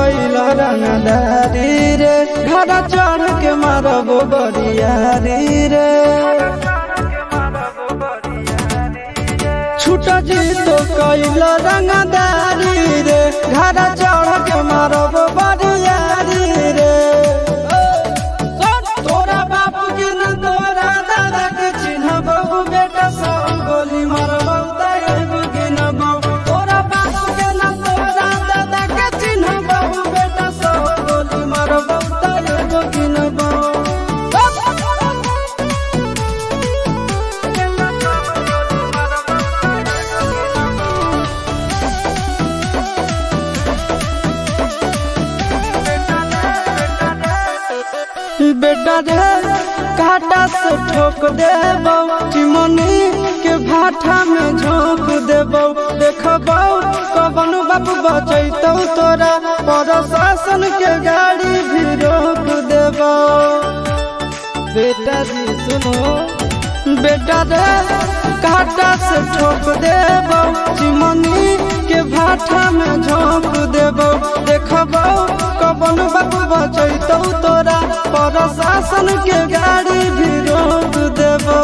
कैल रंगदारी रे घर चढ़ के मारबो बरियारी रे छूट जी तो कैल रंगदारी रे घर चढ़ के मारबो बरियारी रे तोरा बाप के न तोरा दादा के चिन्हबो बेटा सब गोली मारबो तैगो गिनबो तोरा बाप के न तोरा दादा के चिन्हबो बेटा सब गोली मारबो तैगो गिनबो बेटा रे काटा से ठोक देबो चिमनी के भाटा में झोंक देबो देखबो कवन बाप बचैतौ तोरा प्रशासन के गाड़ी भी रोक देबो बेटा जी सुनो बेटा रे काटा से ठोक देबो चिमनी के भाटा में झोंक देबो देखबो कवन बाप बचैतौ तोरा प्रशासन के गाड़ी भी रोक देबो